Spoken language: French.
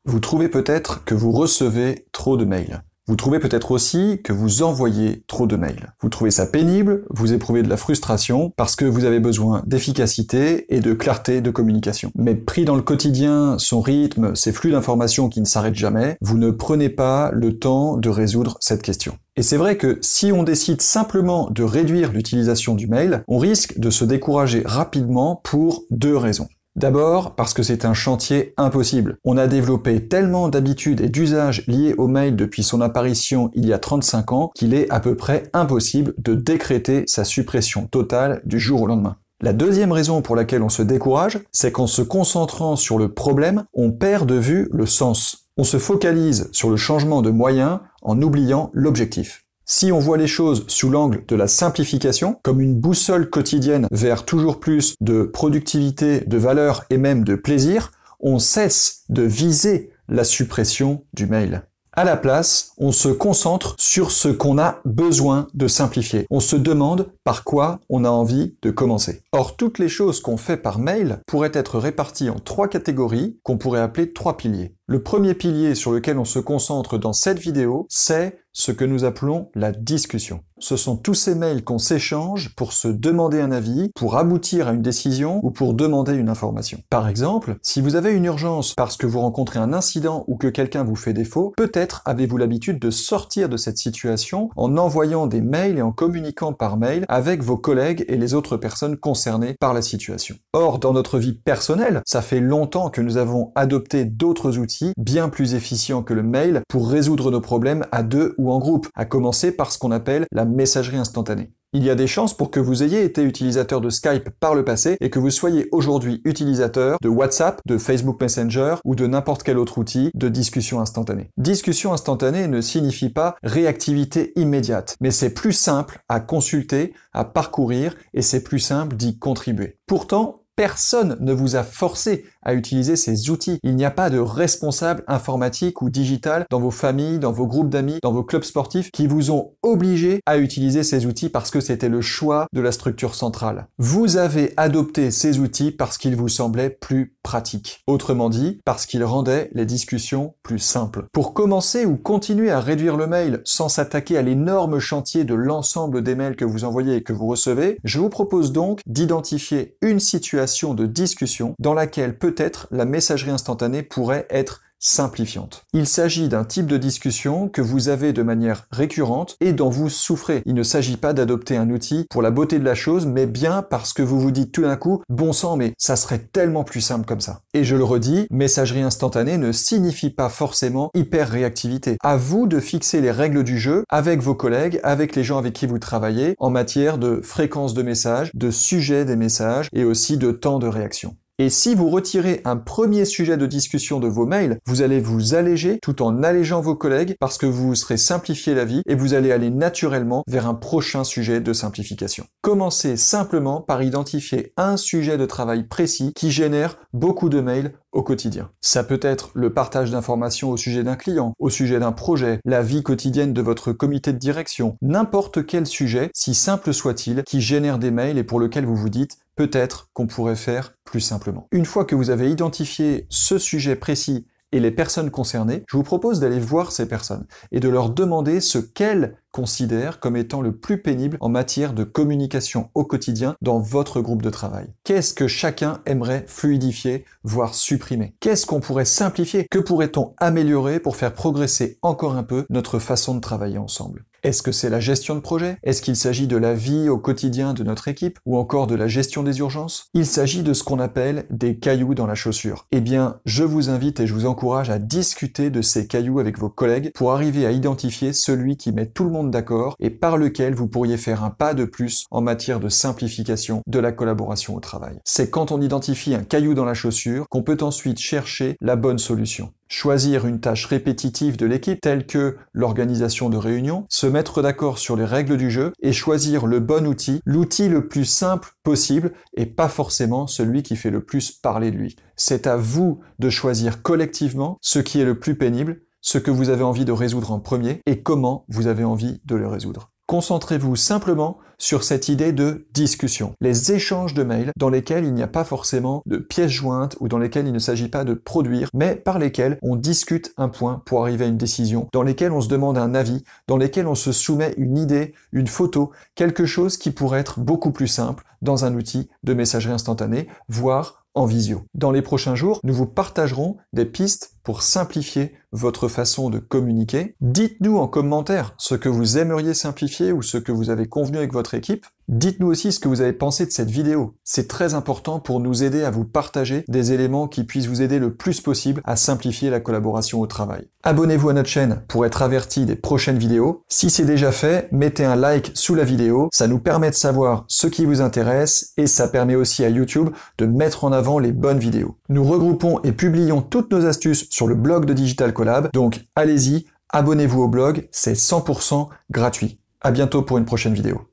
Vous trouvez peut-être que vous recevez trop de mails. Vous trouvez peut-être aussi que vous envoyez trop de mails. Vous trouvez ça pénible, vous éprouvez de la frustration parce que vous avez besoin d'efficacité et de clarté de communication. Mais pris dans le quotidien, son rythme, ces flux d'informations qui ne s'arrêtent jamais, vous ne prenez pas le temps de résoudre cette question. Et c'est vrai que si on décide simplement de réduire l'utilisation du mail, on risque de se décourager rapidement pour deux raisons. D'abord, parce que c'est un chantier impossible. On a développé tellement d'habitudes et d'usages liés au mail depuis son apparition il y a 35 ans qu'il est à peu près impossible de décréter sa suppression totale du jour au lendemain. La deuxième raison pour laquelle on se décourage, c'est qu'en se concentrant sur le problème, on perd de vue le sens. On se focalise sur le changement de moyens en oubliant l'objectif. Si on voit les choses sous l'angle de la simplification, comme une boussole quotidienne vers toujours plus de productivité, de valeur et même de plaisir, on cesse de viser la suppression du mail. À la place, on se concentre sur ce qu'on a besoin de simplifier. On se demande par quoi on a envie de commencer. Or, toutes les choses qu'on fait par mail pourraient être réparties en trois catégories qu'on pourrait appeler trois piliers. Le premier pilier sur lequel on se concentre dans cette vidéo, c'est ce que nous appelons la discussion. Ce sont tous ces mails qu'on s'échange pour se demander un avis, pour aboutir à une décision ou pour demander une information. Par exemple, si vous avez une urgence parce que vous rencontrez un incident ou que quelqu'un vous fait défaut, peut-être avez-vous l'habitude de sortir de cette situation en envoyant des mails et en communiquant par mail avec vos collègues et les autres personnes concernées par la situation. Or, dans notre vie personnelle, ça fait longtemps que nous avons adopté d'autres outils bien plus efficients que le mail pour résoudre nos problèmes à deux ou en groupe, à commencer par ce qu'on appelle la messagerie instantanée. Il y a des chances pour que vous ayez été utilisateur de Skype par le passé et que vous soyez aujourd'hui utilisateur de WhatsApp, de Facebook Messenger ou de n'importe quel autre outil de discussion instantanée. Discussion instantanée ne signifie pas réactivité immédiate, mais c'est plus simple à consulter, à parcourir et c'est plus simple d'y contribuer. Pourtant, personne ne vous a forcé à utiliser ces outils. Il n'y a pas de responsable informatique ou digital dans vos familles, dans vos groupes d'amis, dans vos clubs sportifs qui vous ont obligé à utiliser ces outils parce que c'était le choix de la structure centrale. Vous avez adopté ces outils parce qu'ils vous semblaient plus pratiques. Autrement dit, parce qu'ils rendaient les discussions plus simples. Pour commencer ou continuer à réduire le mail sans s'attaquer à l'énorme chantier de l'ensemble des mails que vous envoyez et que vous recevez, je vous propose donc d'identifier une situation de discussion dans laquelle peut-être la messagerie instantanée pourrait être simplifiante. Il s'agit d'un type de discussion que vous avez de manière récurrente et dont vous souffrez. Il ne s'agit pas d'adopter un outil pour la beauté de la chose, mais bien parce que vous vous dites tout d'un coup, bon sang, mais ça serait tellement plus simple comme ça. Et je le redis, messagerie instantanée ne signifie pas forcément hyper réactivité. À vous de fixer les règles du jeu avec vos collègues, avec les gens avec qui vous travaillez, en matière de fréquence de messages, de sujet des messages et aussi de temps de réaction. Et si vous retirez un premier sujet de discussion de vos mails, vous allez vous alléger tout en allégeant vos collègues parce que vous vous serez simplifié la vie et vous allez aller naturellement vers un prochain sujet de simplification. Commencez simplement par identifier un sujet de travail précis qui génère beaucoup de mails au quotidien. Ça peut être le partage d'informations au sujet d'un client, au sujet d'un projet, la vie quotidienne de votre comité de direction, n'importe quel sujet, si simple soit-il, qui génère des mails et pour lequel vous vous dites peut-être qu'on pourrait faire plus simplement. Une fois que vous avez identifié ce sujet précis et les personnes concernées, je vous propose d'aller voir ces personnes et de leur demander ce qu'elles considèrent comme étant le plus pénible en matière de communication au quotidien dans votre groupe de travail. Qu'est-ce que chacun aimerait fluidifier, voire supprimer? Qu'est-ce qu'on pourrait simplifier? Que pourrait-on améliorer pour faire progresser encore un peu notre façon de travailler ensemble? Est-ce que c'est la gestion de projet? Est-ce qu'il s'agit de la vie au quotidien de notre équipe ou encore de la gestion des urgences? Il s'agit de ce qu'on appelle des cailloux dans la chaussure. Eh bien, je vous invite et je vous encourage à discuter de ces cailloux avec vos collègues pour arriver à identifier celui qui met tout le monde d'accord et par lequel vous pourriez faire un pas de plus en matière de simplification de la collaboration au travail. C'est quand on identifie un caillou dans la chaussure qu'on peut ensuite chercher la bonne solution. Choisir une tâche répétitive de l'équipe telle que l'organisation de réunions, se mettre d'accord sur les règles du jeu et choisir le bon outil, l'outil le plus simple possible et pas forcément celui qui fait le plus parler de lui. C'est à vous de choisir collectivement ce qui est le plus pénible, ce que vous avez envie de résoudre en premier et comment vous avez envie de le résoudre. Concentrez-vous simplement sur cette idée de discussion. Les échanges de mails dans lesquels il n'y a pas forcément de pièces jointes ou dans lesquels il ne s'agit pas de produire, mais par lesquels on discute un point pour arriver à une décision, dans lesquels on se demande un avis, dans lesquels on se soumet une idée, une photo, quelque chose qui pourrait être beaucoup plus simple dans un outil de messagerie instantanée, voire en visio. Dans les prochains jours, nous vous partagerons des pistes pour simplifier votre façon de communiquer. Dites-nous en commentaire ce que vous aimeriez simplifier ou ce que vous avez convenu avec votre équipe. Dites-nous aussi ce que vous avez pensé de cette vidéo. C'est très important pour nous aider à vous partager des éléments qui puissent vous aider le plus possible à simplifier la collaboration au travail. Abonnez-vous à notre chaîne pour être averti des prochaines vidéos. Si c'est déjà fait, mettez un like sous la vidéo. Ça nous permet de savoir ce qui vous intéresse et ça permet aussi à YouTube de mettre en avant les bonnes vidéos. Nous regroupons et publions toutes nos astuces sur le blog de Digital Collab. Donc allez-y, abonnez-vous au blog, c'est 100% gratuit. À bientôt pour une prochaine vidéo.